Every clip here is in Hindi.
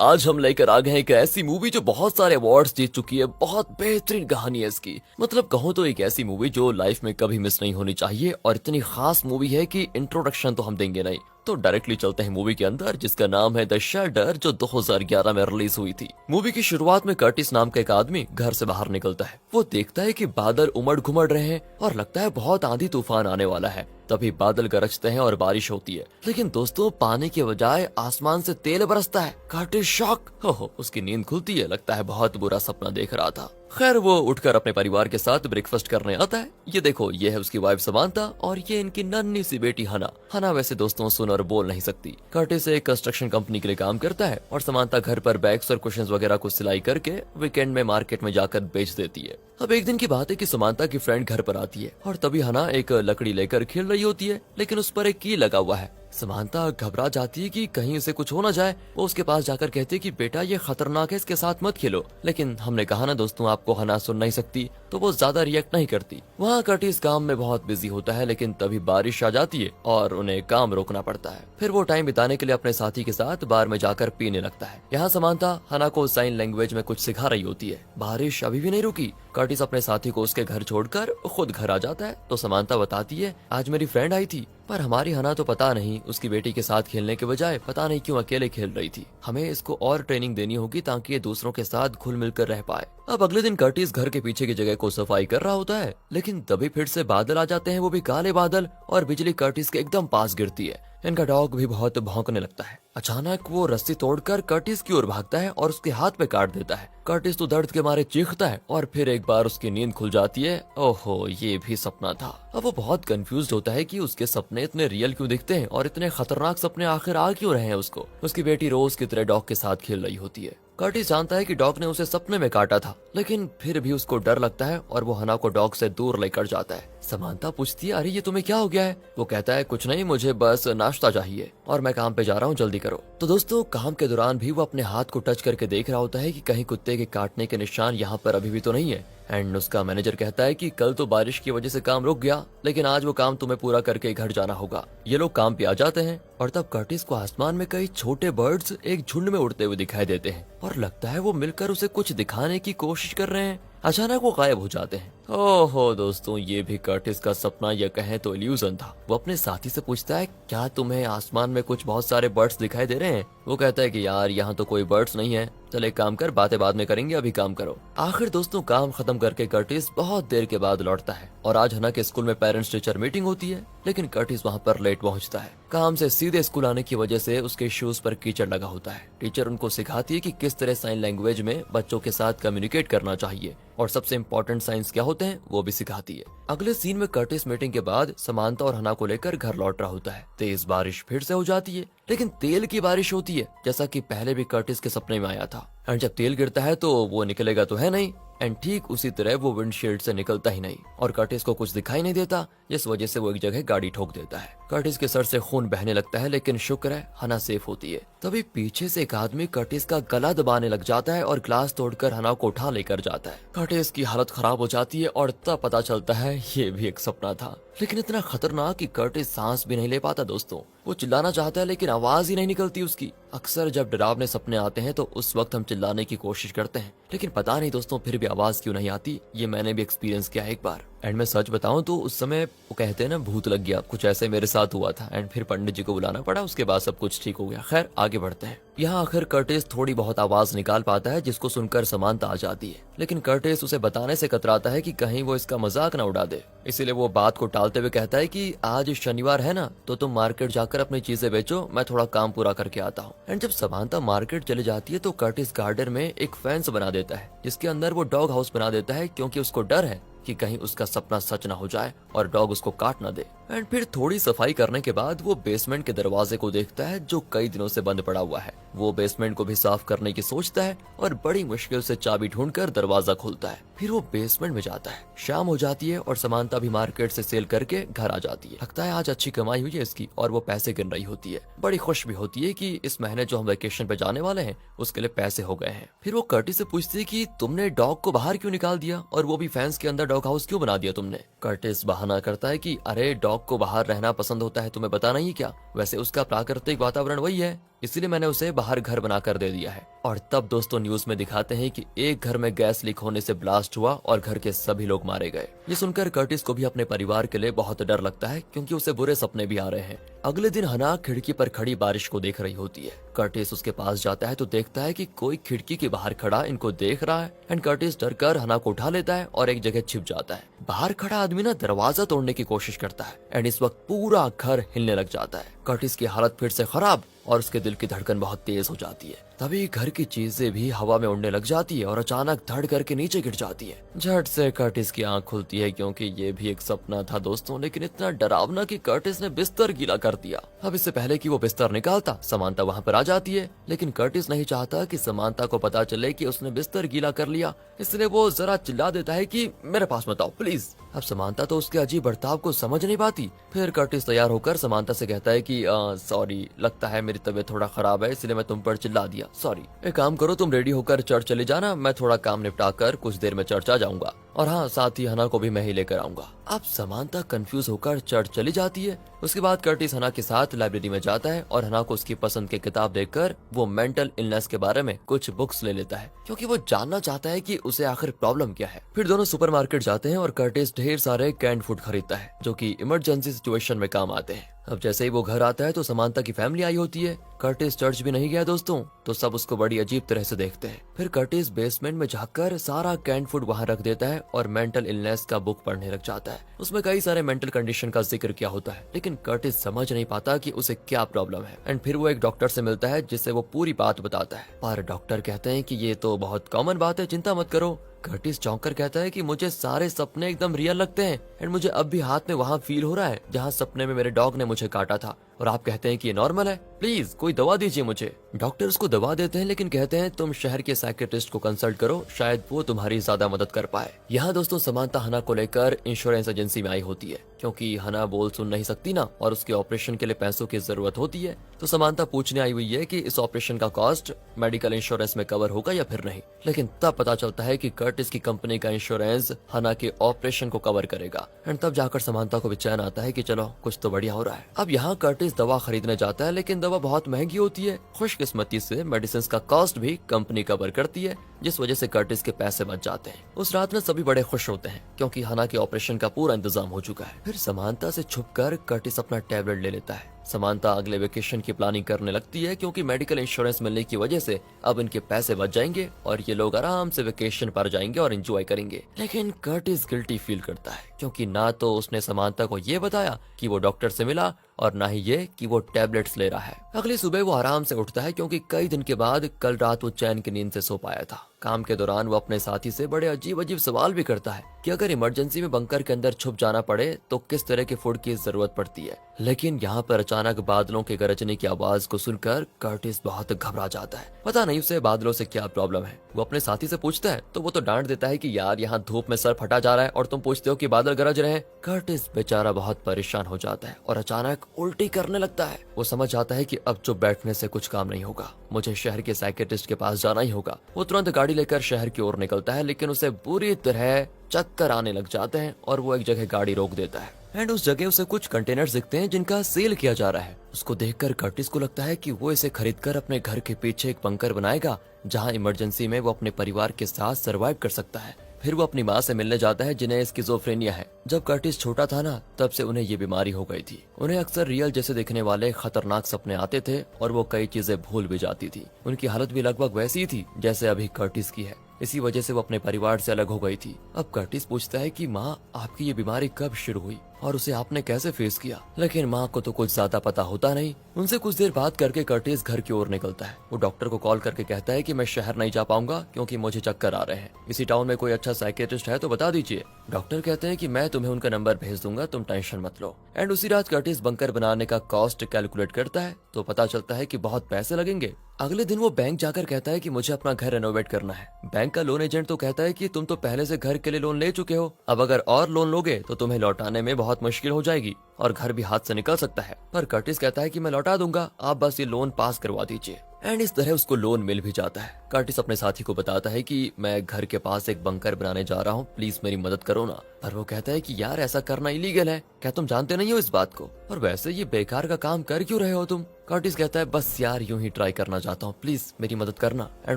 आज हम लेकर आ गए एक ऐसी मूवी जो बहुत सारे अवार्ड्स जीत चुकी है। बहुत बेहतरीन कहानी है इसकी। मतलब कहूँ तो एक ऐसी मूवी जो लाइफ में कभी मिस नहीं होनी चाहिए, और इतनी खास मूवी है कि इंट्रोडक्शन तो हम देंगे नहीं। तो डायरेक्टली चलते हैं मूवी के अंदर, जिसका नाम है द शेल्टर, जो 2011 में रिलीज हुई थी। मूवी की शुरुआत में कर्टिस नाम का एक आदमी घर से बाहर निकलता है। वो देखता है कि बादल उमड़ घुमड़ रहे हैं और लगता है बहुत आंधी तूफान आने वाला है। तभी बादल गरजते हैं और बारिश होती है, लेकिन दोस्तों पानी के बजाय आसमान से तेल बरसता है। Curtis shock. हो उसकी नींद खुलती है, लगता है बहुत बुरा सपना देख रहा था। खैर वो उठकर अपने परिवार के साथ ब्रेकफास्ट करने आता है। ये देखो, ये है उसकी वाइफ समांथा और ये इनकी नन्ही सी बेटी हना। हना वैसे दोस्तों सुन और बोल नहीं सकती। कर्टिस एक कंस्ट्रक्शन कंपनी के लिए काम करता है और समांथा घर पर बैग्स और कुशन्स वगैरह को सिलाई करके वीकेंड में मार्केट में जाकर बेच देती है। अब एक दिन की बात है कि समांथा की फ्रेंड घर पर आती है और तभी हना एक लकड़ी लेकर खेल रही होती है, लेकिन उस पर एक की लगा हुआ है। समांथा घबरा जाती है कि कहीं उसे कुछ हो ना जाए। वो उसके पास जाकर कहती है कि बेटा ये खतरनाक है, इसके साथ मत खेलो। लेकिन हमने कहा ना दोस्तों, आपको हना सुन नहीं सकती, तो वो ज्यादा रिएक्ट नहीं करती। वहाँ कर्टिस काम में बहुत बिजी होता है, लेकिन तभी बारिश आ जाती है और उन्हें काम रोकना पड़ता है। फिर वो टाइम बिताने के लिए अपने साथी के साथ बार में जाकर पीने लगता है। यहाँ समांथा हना को साइन लैंग्वेज में कुछ सिखा रही होती है। बारिश अभी भी नहीं रुकी। कर्टिस अपने साथी को उसके घर छोड़कर खुद घर आ जाता है। तो समांथा बताती है, आज मेरी फ्रेंड आई थी, पर हमारी हना तो पता नहीं उसकी बेटी के साथ खेलने के बजाय पता नहीं क्यों अकेले खेल रही थी। हमें इसको और ट्रेनिंग देनी होगी ताकि ये दूसरों के साथ घुल मिलकर रह पाए। अब अगले दिन कर्टिस घर के पीछे की जगह को सफाई कर रहा होता है, लेकिन तभी फिर से बादल आ जाते हैं, वो भी काले बादल, और बिजली कर्टिस के एकदम पास गिरती है। इनका डॉग भी बहुत भौंकने लगता है। अचानक वो रस्सी तोड़कर कर्टिस की ओर भागता है और उसके हाथ पे काट देता है। कर्टिस तो दर्द के मारे चीखता है और फिर एक बार उसकी नींद खुल जाती है। ओहो, ये भी सपना था। अब वो बहुत कंफ्यूज होता है कि उसके सपने इतने रियल क्यों दिखते हैं और इतने खतरनाक सपने आखिर आ क्यों रहे हैं उसको। उसकी बेटी रोज की तरह डॉग के साथ खेल रही होती है। कर्टिस जानता है कि डॉग ने उसे सपने में काटा था, लेकिन फिर भी उसको डर लगता है और वो हना को डॉग से दूर लेकर जाता है। समांथा पूछती है, अरे ये तुम्हें क्या हो गया है? वो कहता है, कुछ नहीं, मुझे बस नाश्ता चाहिए और मैं काम पे जा रहा हूँ, जल्दी करो। तो दोस्तों काम के दौरान भी वो अपने हाथ को टच करके देख रहा होता है कि कहीं कुत्ते के काटने के निशान यहाँ पर अभी भी तो नहीं है। एंड उसका मैनेजर कहता है कि कल तो बारिश की वजह से काम रुक गया, लेकिन आज वो काम तुम्हें पूरा करके घर जाना होगा। ये लोग काम पे आ जाते हैं और तब कर्टिस को आसमान में कई छोटे बर्ड्स एक झुंड में उड़ते हुए दिखाई देते हैं और लगता है वो मिलकर उसे कुछ दिखाने की कोशिश कर रहे हैं। अचानक वो गायब हो जाते हैं। ओहो दोस्तों, ये भी कर्टिस का सपना या कहें तो इल्यूजन था। वो अपने साथी से पूछता है, क्या तुम्हें आसमान में कुछ बहुत सारे बर्ड्स दिखाई दे रहे हैं? वो कहता है कि यार यहाँ तो कोई बर्ड्स नहीं है, चल एक काम कर, बातें बाद में करेंगे, अभी काम करो। आखिर दोस्तों काम खत्म करके कर्टिस बहुत देर के बाद लौटता है और आज हना के स्कूल में पेरेंट्स टीचर मीटिंग होती है, लेकिन कर्टिस वहाँ पर लेट पहुँचता है। काम से सीधे स्कूल आने की वजह से उसके शूज पर कीचड़ लगा होता है। टीचर उनको सिखाती है कि किस तरह साइन लैंग्वेज में बच्चों के साथ कम्युनिकेट करना चाहिए और सबसे इम्पोर्टेंट साइंस क्या होते हैं वो भी सिखाती है। अगले सीन में कर्टिस मीटिंग के बाद समांथा और हना को लेकर घर लौट रहा होता है। तेज बारिश फिर से हो जाती है, लेकिन तेल की बारिश होती है, जैसा कि पहले भी कर्टिस के सपने में आया था। और जब तेल गिरता है तो वो निकलेगा तो है नहीं, एंड ठीक उसी तरह वो विंडशील्ड से निकलता ही नहीं और कर्टिस को कुछ दिखाई नहीं देता, जिस वजह से वो एक जगह गाड़ी ठोक देता है। कर्टिस के सर से खून बहने लगता है, लेकिन शुक्र है हना सेफ होती है। तभी पीछे से एक आदमी कर्टिस का गला दबाने लग जाता है और ग्लास तोड़कर हना को उठा लेकर जाता है। कर्टिस की हालत खराब हो जाती है और तब पता चलता है ये भी एक सपना था, लेकिन इतना खतरनाक कि कर्टिस सांस भी नहीं ले पाता। दोस्तों वो चिल्लाना चाहता है, लेकिन आवाज ही नहीं निकलती उसकी। अक्सर जब डरावने सपने आते हैं तो उस वक्त हम चिल्लाने की कोशिश करते हैं, लेकिन पता नहीं दोस्तों फिर भी आवाज क्यों नहीं आती। ये मैंने भी एक्सपीरियंस किया है एक बार। एंड मैं सच बताऊं तो उस समय वो कहते हैं ना भूत लग गया, कुछ ऐसे मेरे साथ हुआ था। एंड फिर पंडित जी को बुलाना पड़ा, उसके बाद सब कुछ ठीक हो गया। खैर आगे बढ़ते हैं। यहाँ आखिर कर्टिस थोड़ी बहुत आवाज निकाल पाता है, जिसको सुनकर समांथा आ जाती है, लेकिन कर्टिस उसे बताने से कतराता है कि कहीं वो इसका मजाक न उड़ा दे। इसीलिए वो बात को टालते हुए कहता है कि आज शनिवार है ना, तो तुम मार्केट जाकर अपनी चीजें बेचो, मैं थोड़ा काम पूरा करके आता हूँ। एंड जब समांथा मार्केट चली जाती है तो कर्टिस गार्डन में एक फेंस बना देता है, जिसके अंदर वो डॉग हाउस बना देता है, क्योंकि उसको डर है कि कहीं उसका सपना सच ना हो जाए और डॉग उसको काट ना दे। एंड फिर थोड़ी सफाई करने के बाद वो बेसमेंट के दरवाजे को देखता है, जो कई दिनों से बंद पड़ा हुआ है। वो बेसमेंट को भी साफ करने की सोचता है और बड़ी मुश्किल से चाबी ढूंढकर दरवाजा खोलता है। फिर वो बेसमेंट में जाता है। शाम हो जाती है और समांथा भी मार्केट से सेल करके घर आ जाती है। लगता है आज अच्छी कमाई हुई है इसकी और वो पैसे गिन रही होती है। बड़ी खुश भी होती है कि इस महीने जो हम वेकेशन पे जाने वाले हैं उसके लिए पैसे हो गए हैं। फिर वो कर्टिस से पूछती है कि तुमने डॉग को बाहर क्यों निकाल दिया और वो भी फैंस के अंदर डॉग हाउस क्यों बना दिया तुमने? कर्टिस बहाना करता है कि अरे डॉग को बाहर रहना पसंद होता है, तुम्हें पता नहीं क्या? वैसे उसका प्राकृतिक वातावरण वही है इसीलिए मैंने उसे बाहर घर बनाकर दे दिया है। और तब दोस्तों न्यूज में दिखाते हैं कि एक घर में गैस लीक होने से ब्लास्ट हुआ और घर के सभी लोग मारे गए। ये सुनकर कर्टिस को भी अपने परिवार के लिए बहुत डर लगता है, क्योंकि उसे बुरे सपने भी आ रहे हैं। अगले दिन हना खिड़की पर खड़ी बारिश को देख रही होती है। कर्टिस उसके पास जाता है तो देखता है कि कोई खिड़की के बाहर खड़ा इनको देख रहा है। एंड कर्टिस डरकर हना को उठा लेता है और एक जगह छिप जाता है। बाहर खड़ा आदमी ना दरवाजा तोड़ने की कोशिश करता है एंड इस वक्त पूरा घर हिलने लग जाता है। कर्टिस की हालत फिर से खराब और उसके दिल की धड़कन बहुत तेज हो जाती है। तभी घर की चीजें भी हवा में उड़ने लग जाती है और अचानक धड़ करके नीचे गिर जाती है। झट से कर्टिस की आंख खुलती है, क्योंकि ये भी एक सपना था दोस्तों, लेकिन इतना डरावना कि कर्टिस ने बिस्तर गीला कर दिया। अब इससे पहले कि वो बिस्तर निकालता, समांता वहाँ पर आ जाती है, लेकिन कर्टिस नहीं चाहता कि समांता को पता चले कि उसने बिस्तर गीला कर लिया, इसलिए वो जरा चिल्ला देता है कि मेरे पास मत आओ प्लीज। अब समांता तो उसके अजीब बर्ताव को समझ नहीं पाती। फिर कर्टिस तैयार होकर समांता से कहता है कि सॉरी, लगता है मेरी तबीयत थोड़ा खराब है, इसलिए मैं तुम पर चिल्ला दिया, सॉरी। एक काम करो, तुम रेडी होकर चर्च चले जाना, मैं थोड़ा काम निपटा कर कुछ देर में चर्च आ जाऊंगा, और हाँ, साथ ही हना को भी मैं ही लेकर आऊंगा। अब समांता कंफ्यूज होकर चर्च चली जाती है। उसके बाद कर्टिस हना के साथ लाइब्रेरी में जाता है और हना को उसकी पसंद की किताब देकर वो मेंटल इलनेस के बारे में कुछ बुक्स ले लेता है, क्योंकि वो जानना चाहता है कि उसे आखिर प्रॉब्लम क्या है। फिर दोनों सुपरमार्केट जाते हैं और कर्टिस ढेर सारे कैंड फूड खरीदता है, जो कि इमरजेंसी सिचुएशन में काम आते हैं। अब जैसे ही वो घर आता है तो समांता की फैमिली आई होती है। कर्टिस चर्च भी नहीं गया दोस्तों, तो सब उसको बड़ी अजीब तरह से देखते हैं। फिर कर्टिस बेसमेंट में जाकर सारा कैंड फूड वहाँ रख देता है और मेंटल इलनेस का बुक पढ़ने लग जाता है। उसमें कई सारे मेंटल कंडीशन का जिक्र किया होता है, लेकिन कर्टिस समझ नहीं पाता कि उसे क्या प्रॉब्लम है। एंड फिर वो एक डॉक्टर से मिलता है, जिससे वो पूरी बात बताता है। पर डॉक्टर कहते हैं कि ये तो बहुत कॉमन बात है, चिंता मत करो। कर्टिस चौंक कर कहता है कि मुझे सारे सपने एकदम रियल लगते हैं एंड मुझे अब भी हाथ में वहाँ फील हो रहा है जहाँ सपने में मेरे डॉग ने मुझे काटा था, और आप कहते हैं कि ये नॉर्मल है, प्लीज कोई दवा दीजिए मुझे। डॉक्टर उसको दवा देते हैं, लेकिन कहते हैं तुम शहर के साइकियाट्रिस्ट को कंसल्ट करो, शायद वो तुम्हारी ज्यादा मदद कर पाए। यहाँ दोस्तों समांता हना को लेकर इंश्योरेंस एजेंसी में आई होती है, क्योंकि हना बोल सुन नहीं सकती ना, और उसके ऑपरेशन के लिए पैसों की जरूरत होती है। तो समांता पूछने आई हुई है कि इस ऑपरेशन का कॉस्ट मेडिकल इंश्योरेंस में कवर होगा या फिर नहीं। लेकिन तब पता चलता है कि कर्टिस की कंपनी का इंश्योरेंस हना के ऑपरेशन को कवर करेगा। एंड तब जाकर समांता को भी चैन आता है कि चलो कुछ तो बढ़िया हो रहा है। अब यहाँ कर्टिस दवा खरीदने जाता है, लेकिन दवा बहुत महंगी होती है। खुशकिस्मती से मेडिसिन का कॉस्ट भी कंपनी कवर करती है, जिस वजह से कर्टिस के पैसे बच जाते हैं। उस रात में सभी बड़े खुश होते हैं, क्योंकि हना के ऑपरेशन का पूरा इंतजाम हो चुका है। फिर समांता से छुपकर कर्टिस अपना टैबलेट ले लेता है। समांता अगले वेकेशन की प्लानिंग करने लगती है, क्योंकि मेडिकल इंश्योरेंस मिलने की वजह से अब इनके पैसे बच जाएंगे और ये लोग आराम से वेकेशन पर जाएंगे और एंजॉय करेंगे। लेकिन कर्टिस गिल्टी फील करता है, क्योंकि ना तो उसने समांता को ये बताया कि वो डॉक्टर से मिला, और ना ही ये कि वो टैबलेट्स ले रहा है। अगली सुबह वो आराम से उठता है, क्योंकि कई दिन के बाद कल रात वो चैन की नींद से सो पाया था। काम के दौरान वो अपने साथी से बड़े अजीब अजीब सवाल भी करता है कि अगर इमरजेंसी में बंकर के अंदर छुप जाना पड़े तो किस तरह के फूड की जरूरत पड़ती है। लेकिन यहाँ पर अचानक बादलों के गरजने की आवाज को सुनकर कर्टिस बहुत घबरा जाता है। पता नहीं उसे बादलों से क्या प्रॉब्लम है। वो अपने साथी से पूछता है तो वो तो डांट देता है कि यार यहाँ धूप में सर फटा जा रहा है और तुम पूछते हो कि बादल गरज रहे हैं। कर्टिस बेचारा बहुत परेशान हो जाता है और अचानक उल्टी करने लगता है। वो समझ जाता है कि अब चुप बैठने से कुछ काम नहीं होगा, मुझे शहर के साइकियाट्रिस्ट के पास जाना ही होगा। वो तुरंत गाड़ी लेकर शहर की ओर निकलता है, लेकिन उसे बुरी तरह चक्कर आने लग जाते हैं और वो एक जगह गाड़ी रोक देता है। एंड उस जगह उसे कुछ कंटेनर्स दिखते हैं जिनका सेल किया जा रहा है। उसको देखकर कर्टिस को लगता है कि वो इसे खरीदकर अपने घर के पीछे एक बंकर बनाएगा, जहां इमरजेंसी में वो अपने परिवार के साथ सरवाइव कर सकता है। फिर वो अपनी माँ से मिलने जाता है, जिन्हें स्किज़ोफ्रेनिया है। जब कर्टिस छोटा था ना, तब से उन्हें ये बीमारी हो गई थी। उन्हें अक्सर रियल जैसे दिखने वाले खतरनाक सपने आते थे और वो कई चीजें भूल भी जाती थी। उनकी हालत भी लगभग वैसी थी जैसे अभी कर्टिस की है। इसी वजह से वो अपने परिवार से अलग हो गई थी। अब कर्टिस पूछता है कि माँ, आपकी ये बीमारी कब शुरू हुई और उसे आपने कैसे फेस किया। लेकिन माँ को तो कुछ ज्यादा पता होता नहीं। उनसे कुछ देर बात करके कर्टिस घर की ओर निकलता है। वो डॉक्टर को कॉल करके कहता है कि मैं शहर नहीं जा पाऊंगा, क्योंकि मुझे चक्कर आ रहे हैं। इसी टाउन में कोई अच्छा साइकियाट्रिस्ट है तो बता दीजिए। डॉक्टर कहते हैं कि मैं तुम्हें उनका नंबर भेज दूंगा, तुम टेंशन मत लो। एंड उसी रात कर्टिस बंकर बनाने का कॉस्ट कैलकुलेट करता है, तो पता चलता है कि बहुत पैसे लगेंगे। अगले दिन वो बैंक जाकर कहता है कि मुझे अपना घर रेनोवेट करना है। बैंक का लोन एजेंट तो कहता है कि तुम तो पहले से घर के लिए लोन ले चुके हो, अब अगर और लोन लोगे तो तुम्हें लौटाने में बहुत मुश्किल हो जाएगी और घर भी हाथ से निकल सकता है। पर कर्टिस कहता है कि मैं लौटा दूंगा, आप बस ये लोन पास करवा दीजिए। एंड इस तरह उसको लोन मिल भी जाता है। कर्टिस अपने साथी को बताता है कि मैं घर के पास एक बंकर बनाने जा रहा हूँ, प्लीज मेरी मदद करो ना। पर वो कहता है कि यार ऐसा करना इलीगल है, क्या तुम जानते नहीं हो इस बात को? और वैसे ये बेकार का काम कर क्यों रहे हो तुम? कर्टिस कहता है बस यार यूं ही ट्राई करना चाहता हूँ, प्लीज मेरी मदद करना। एंड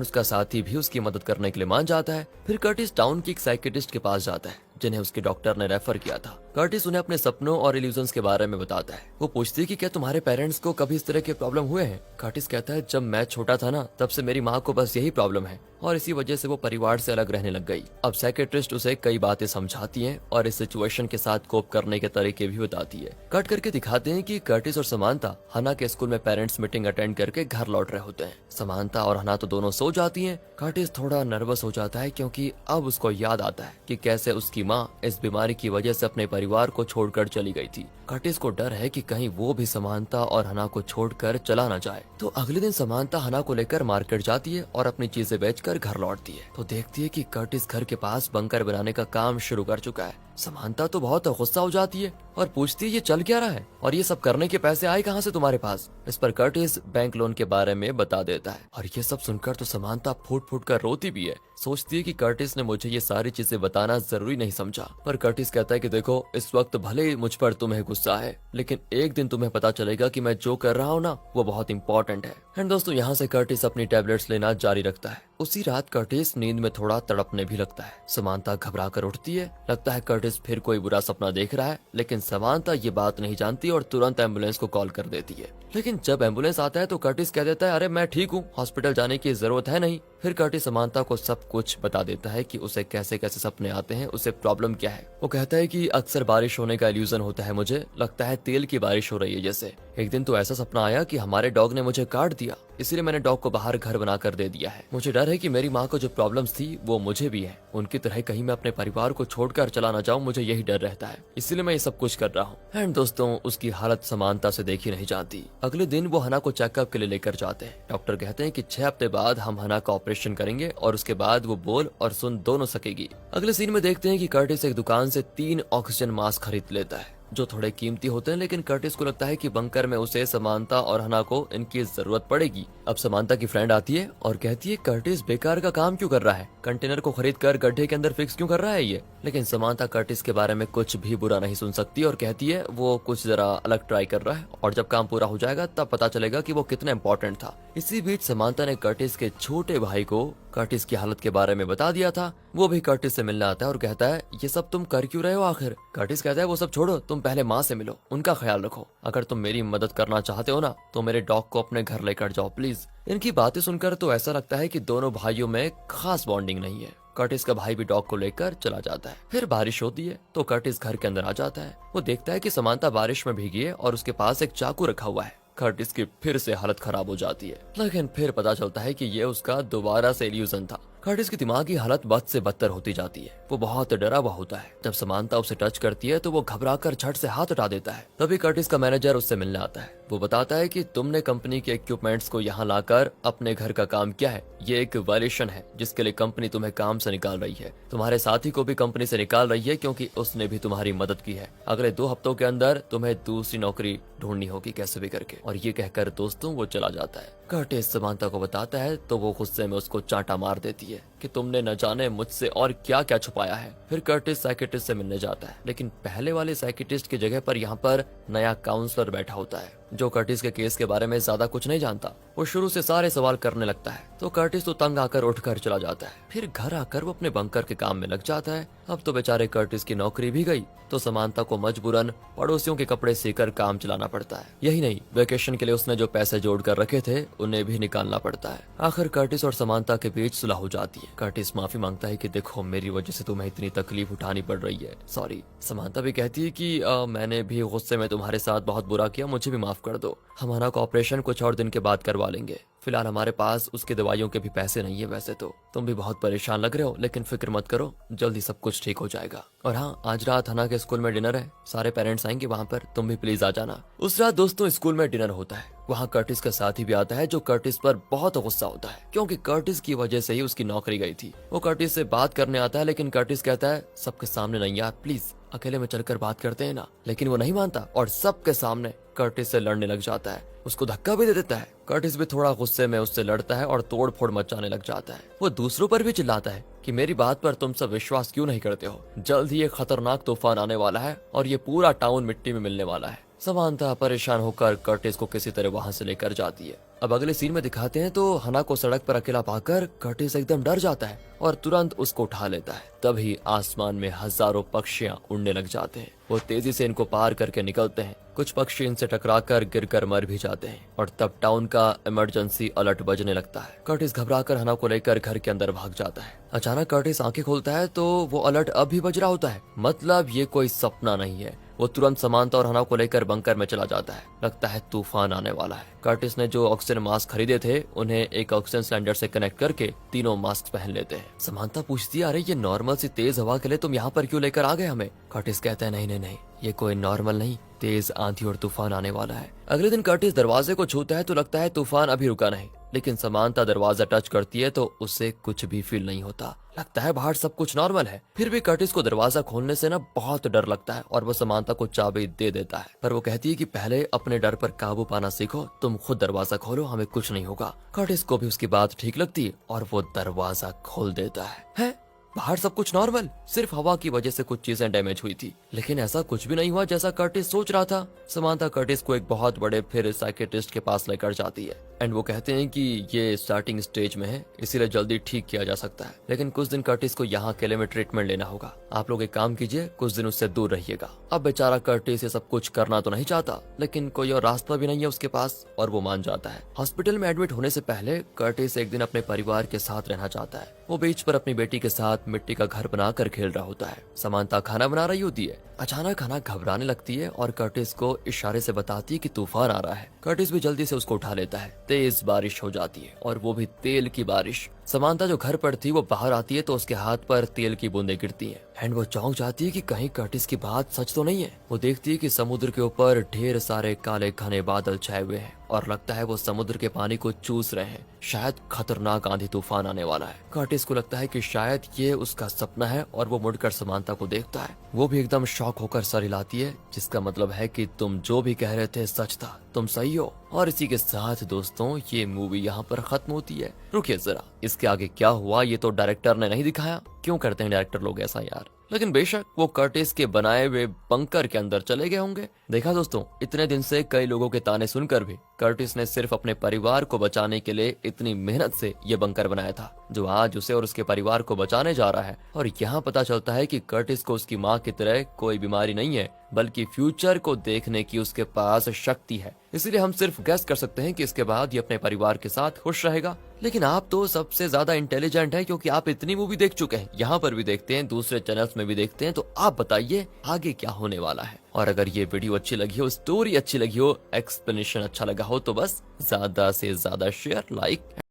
उसका साथी भी उसकी मदद करने के लिए मान जाता है। फिर कर्टिस टाउन की एक साइकियाट्रिस्ट के पास जाता है जिन्हें उसके डॉक्टर ने रेफर किया था। कर्टिस उन्हें अपने सपनों और इल्यूजन्स के बारे में बताता है। वो पूछती है कि क्या तुम्हारे पेरेंट्स को कभी इस तरह के प्रॉब्लम हुए हैं? कर्टिस कहता है जब मैं छोटा था ना तब से मेरी माँ को बस यही प्रॉब्लम है और इसी वजह से वो परिवार से अलग रहने लग गई। अब साइकियाट्रिस्ट उसे कई बातें समझाती है और इस सिचुएशन के साथ कोप करने के तरीके भी बताती है। कट करके दिखाते हैं कि कर्टिस और समांता हना के स्कूल में पेरेंट्स मीटिंग अटेंड करके घर लौट रहे होते हैं। समांता और हना तो दोनों सो जाती हैं। कर्टिस थोड़ा नर्वस हो जाता है क्योंकि अब उसको याद आता है कि कैसे उसकी माँ इस बीमारी की वजह से अपने परिवार को छोड़कर चली गई थी। कर्टिस को डर है कि कहीं वो भी समांता और हना को छोड़कर चला न जाए। तो अगले दिन समांता हना को लेकर मार्केट जाती है और अपनी चीजें बेचकर घर लौटती है। तो देखती है कि कर्टिस घर के पास बंकर बनाने का काम शुरू कर चुका है। समांता तो बहुत गुस्सा हो जाती है और पूछती है ये चल क्या रहा है और ये सब करने के पैसे आए कहाँ से तुम्हारे पास? इस पर कर्टिस बैंक लोन के बारे में बता देता है और ये सब सुनकर तो समांता फूट फूट कर रोती भी है। सोचती है कि कर्टिस ने मुझे ये सारी चीजें बताना जरूरी नहीं समझा। पर कर्टिस कहता है कि देखो इस वक्त भले ही मुझ पर तुम्हें गुस्सा है लेकिन एक दिन तुम्हें पता चलेगा कि मैं जो कर रहा हूँ ना वो बहुत इंपॉर्टेंट है। एंड दोस्तों यहाँ से कर्टिस अपनी टैबलेट्स लेना जारी रखता है। उसी रात कर्टिस नींद में थोड़ा तड़पने भी लगता है। समांता घबरा कर उठती है। लगता है कर्टिस फिर कोई बुरा सपना देख रहा है, लेकिन समांता ये बात नहीं जानती और तुरंत एम्बुलेंस को कॉल कर देती है। लेकिन जब एम्बुलेंस आता है तो कर्टिस कह देता है अरे मैं ठीक हूँ, हॉस्पिटल जाने की जरूरत है नहीं। फिर कर्टिस समांता को सब कुछ बता देता है कि उसे कैसे कैसे सपने आते हैं, उसे प्रॉब्लम क्या है। वो कहता है कि अक्सर बारिश होने का इल्यूजन होता है, मुझे लगता है तेल की बारिश हो रही है जैसे। एक दिन तो ऐसा सपना आया कि हमारे डॉग ने मुझे काट दिया, इसलिए मैंने डॉग को बाहर घर बनाकर दे दिया है। मुझे डर है कि मेरी माँ को जो प्रॉब्लम्स थी वो मुझे भी है, उनकी तरह कहीं मैं अपने परिवार को छोड़कर चला ना जाऊं, मुझे यही डर रहता है, इसलिए मैं ये सब कुछ कर रहा हूँ। एंड दोस्तों उसकी हालत समानता से देखी नहीं जाती। अगले दिन वो हना को चेकअप के लिए लेकर जाते हैं। डॉक्टर कहते हैं कि 6 हफ्ते बाद हम हना का ऑपरेशन करेंगे और उसके बाद वो बोल और सुन दोनों सकेगी। अगले सीन में देखते हैं कि कर्टिस एक दुकान से 3 ऑक्सीजन मास्क खरीद लेता है जो थोड़े कीमती होते हैं, लेकिन कर्टिस को लगता है कि बंकर में उसे समांता और हना को इनकी जरूरत पड़ेगी। अब समांता की फ्रेंड आती है और कहती है कर्टिस बेकार का काम क्यों कर रहा है, कंटेनर को खरीद कर गड्ढे के अंदर फिक्स क्यों कर रहा है ये। लेकिन समांता कर्टिस के बारे में कुछ भी बुरा नहीं सुन सकती और कहती है वो कुछ जरा अलग ट्राई कर रहा है और जब काम पूरा हो जाएगा तब पता चलेगा कि वो कितना इम्पोर्टेंट था। इसी बीच समांता ने कर्टिस के छोटे भाई को कर्टिस की हालत के बारे में बता दिया था। वो भी कर्टिस से मिलने आता है और कहता है ये सब तुम कर क्यों रहे हो आखिर? कर्टिस कहता है वो सब छोड़ो, तुम पहले माँ से मिलो, उनका ख्याल रखो। अगर तुम मेरी मदद करना चाहते हो ना तो मेरे डॉग को अपने घर लेकर जाओ प्लीज। इनकी बातें सुनकर तो ऐसा लगता है कि दोनों भाइयों में खास बॉन्डिंग नहीं है। कर्टिस का भाई भी डॉग को लेकर चला जाता है। फिर बारिश होती है तो कर्टिस घर के अंदर आ जाता है। वो देखता है कि समांता बारिश में भीगी है और उसके पास एक चाकू रखा हुआ है। कर्टिस की फिर से हालत खराब हो जाती है, लेकिन फिर पता चलता है कि ये उसका दोबारा से इल्यूजन था। कर्टिस की दिमाग की हालत बद से बदतर होती जाती है। वो बहुत डरा हुआ होता है। जब समांता उसे टच करती है तो वो घबराकर झट से हाथ हटा देता है। तभी कर्टिस का मैनेजर उससे मिलने आता है। वो बताता है कि तुमने कंपनी के इक्विपमेंट्स को यहाँ लाकर अपने घर का काम किया है, ये एक वायलेशन है जिसके लिए कंपनी तुम्हें काम से निकाल रही है। तुम्हारे साथी को भी कंपनी से निकाल रही है क्योंकि उसने भी तुम्हारी मदद की है। अगले 2 हफ्तों के अंदर तुम्हें दूसरी नौकरी ढूंढनी होगी कैसे भी करके। और ये कहकर दोस्तों वो चला जाता है। कर्टिस समांता को बताता है तो वो गुस्से में उसको चांटा मार देती है कि तुमने न जाने मुझसे और क्या क्या छुपाया है। फिर कर्टिस साइकियाट्रिस्ट से मिलने जाता है, लेकिन पहले वाले साइकियाट्रिस्ट की जगह पर यहाँ पर नया काउंसलर बैठा होता है जो कर्टिस के केस के बारे में ज्यादा कुछ नहीं जानता। वो शुरू से सारे सवाल करने लगता है तो कर्टिस तो तंग आकर उठकर चला जाता है। फिर घर आकर वो अपने बंकर के काम में लग जाता है। अब तो बेचारे कर्टिस की नौकरी भी गई तो समांता को मजबूरन पड़ोसियों के कपड़े सीकर काम चलाना पड़ता है। यही नहीं, वेकेशन के लिए उसने जो पैसे जोड़ कर रखे थे उन्हें भी निकालना पड़ता है। आखिर कर्टिस और समांता के बीच सुलह हो जाती है। कर्टिस माफी मांगता है कि देखो मेरी वजह से तुम्हें इतनी तकलीफ उठानी पड़ रही है, सॉरी। समांता भी कहती है कि मैंने भी गुस्से में तुम्हारे साथ बहुत बुरा किया, मुझे भी माफ कर दो। हमारा ऑपरेशन कुछ और दिन के बाद करवा लेंगे, फिलहाल हमारे पास उसके दवाइयों के भी पैसे नहीं है। वैसे तो तुम भी बहुत परेशान लग रहे हो, लेकिन फिक्र मत करो, जल्दी सब कुछ ठीक हो जाएगा। और हाँ, आज रात हना के स्कूल में डिनर है, सारे पेरेंट्स आएंगे वहाँ पर, तुम भी प्लीज आ जाना। उस रात दोस्तों स्कूल में डिनर होता है। वहाँ कर्टिस का साथी भी आता है जो कर्टिस पर बहुत गुस्सा होता है क्योंकि कर्टिस की वजह से ही उसकी नौकरी गई थी। वो कर्टिस से बात करने आता है, लेकिन कर्टिस कहता है सबके सामने नहीं यार, प्लीज अकेले में चलकर बात करते हैं ना। लेकिन वो नहीं मानता और सबके सामने कर्टिस से लड़ने लग जाता है, उसको धक्का भी दे देता है। कर्टिस भी थोड़ा गुस्से में उससे लड़ता है और तोड़ फोड़ मचाने लग जाता है। वो दूसरों पर भी चिल्लाता है कि मेरी बात पर तुम सब विश्वास क्यों नहीं करते हो, जल्द ही एक खतरनाक तूफान आने वाला है और ये पूरा टाउन मिट्टी में मिलने वाला है। समांथा परेशान होकर कर्टिस को किसी तरह वहां से लेकर जाती है। अब अगले सीन में दिखाते हैं तो हना को सड़क पर अकेला पाकर कर्टिस एकदम डर जाता है और तुरंत उसको उठा लेता है। तभी आसमान में हजारों पक्षियां उड़ने लग जाते हैं। वो तेजी से इनको पार करके निकलते हैं। कुछ पक्षी इनसे टकराकर गिरकर मर भी जाते हैं और तब टाउन का इमरजेंसी अलर्ट बजने लगता है। कर्टिस घबराकर हना को लेकर घर के अंदर भाग जाता है। अचानक कर्टिस आंखें खोलता है तो वो अलर्ट अब भी बज रहा होता है, मतलब ये कोई सपना नहीं है। वो तुरंत समांथा और हना को लेकर बंकर में चला जाता है। लगता है तूफान आने वाला है। कर्टिस ने जो ऑक्सीजन मास्क खरीदे थे उन्हें एक ऑक्सीजन सिलेंडर से कनेक्ट करके तीनों मास्क पहन लेते हैं। समांथा पूछती है, अरे ये नॉर्मल सी तेज हवा के लिए तुम यहाँ पर क्यों लेकर आ गए हमें? कर्टिस कहता है, नहीं नहीं नहीं, ये कोई नॉर्मल नहीं, तेज आंधी और तूफान आने वाला है। अगले दिन कर्टिस दरवाजे को छूता है तो लगता है तूफान अभी रुका नहीं, लेकिन समांथा दरवाजा टच करती है तो उसे कुछ भी फील नहीं होता। लगता है बाहर सब कुछ नॉर्मल है। फिर भी कर्टिस को दरवाजा खोलने से ना बहुत डर लगता है और वो समांथा को चाबी दे देता है। पर वो कहती है कि पहले अपने डर पर काबू पाना सीखो, तुम खुद दरवाजा खोलो, हमें कुछ नहीं होगा। कर्टिस को भी उसकी बात ठीक लगती है और वो दरवाजा खोल देता है। बाहर सब कुछ नॉर्मल, सिर्फ हवा की वजह से कुछ चीजें डैमेज हुई थी, लेकिन ऐसा कुछ भी नहीं हुआ जैसा कर्टिस सोच रहा था। समांथा कर्टिस को एक बहुत बड़े फिर साइकियाट्रिस्ट के पास लेकर जाती है एंड वो कहते हैं कि ये स्टार्टिंग स्टेज में है, इसीलिए जल्दी ठीक किया जा सकता है, लेकिन कुछ दिन कर्टिस को यहाँ अकेले में ट्रीटमेंट लेना होगा। आप लोग एक काम कीजिए, कुछ दिन उससे दूर रहिएगा। अब बेचारा कर्टिस ये सब कुछ करना तो नहीं चाहता, लेकिन कोई और रास्ता भी नहीं है उसके पास और वो मान जाता है। हॉस्पिटल में एडमिट होने से पहले कर्टिस एक दिन अपने परिवार के साथ रहना चाहता है। वो बीच पर अपनी बेटी के साथ मिट्टी का घर बनाकर खेल रहा होता है। समांथा खाना बना रही होती है। अचानक हना घबराने लगती है और कर्टिस को इशारे से बताती है कि तूफान आ रहा है। कर्टिस भी जल्दी से उसको उठा लेता है। तेज बारिश हो जाती है और वो भी तेल की बारिश। समांथा जो घर पर थी वो बाहर आती है तो उसके हाथ पर तेल की बूंदें गिरती हैं एंड वो चौंक जाती है कि कहीं कर्टिस की बात सच तो नहीं है। वो देखती है कि समुद्र के ऊपर ढेर सारे काले घने बादल छाए हुए हैं और लगता है वो समुद्र के पानी को चूस रहे हैं। शायद खतरनाक आंधी तूफान आने वाला है। कर्टिस को लगता है कि शायद ये उसका सपना है और वो मुड़कर समांथा को देखता है। वो भी एकदम शॉक होकर सर हिलाती है, जिसका मतलब है कि तुम जो भी कह रहे थे सच था, तुम सही हो। और इसी के साथ दोस्तों ये मूवी यहाँ पर खत्म होती है। रुकिए जरा, इसके आगे क्या हुआ ये तो डायरेक्टर ने नहीं दिखाया। क्यों करते हैं डायरेक्टर लोग ऐसा यार? लेकिन बेशक वो कर्टिस के बनाए हुए बंकर के अंदर चले गए होंगे। देखा दोस्तों, इतने दिन से कई लोगों के ताने सुनकर भी कर्टिस ने सिर्फ अपने परिवार को बचाने के लिए इतनी मेहनत से ये बंकर बनाया था, जो आज उसे और उसके परिवार को बचाने जा रहा है। और यहाँ पता चलता है कि कर्टिस को उसकी माँ की तरह कोई बीमारी नहीं है, बल्कि फ्यूचर को देखने की उसके पास शक्ति है। इसलिए हम सिर्फ गेस कर सकते हैं कि इसके बाद ये अपने परिवार के साथ खुश रहेगा। लेकिन आप तो सबसे ज्यादा इंटेलिजेंट हैं, क्योंकि आप इतनी मूवी देख चुके हैं, यहाँ पर भी देखते हैं, दूसरे चैनल्स में भी देखते हैं, तो आप बताइए आगे क्या होने वाला है। और अगर ये वीडियो अच्छी लगी हो, स्टोरी अच्छी लगी हो, एक्सप्लेनेशन अच्छा लगा हो, तो बस ज्यादा से ज्यादा शेयर, लाइक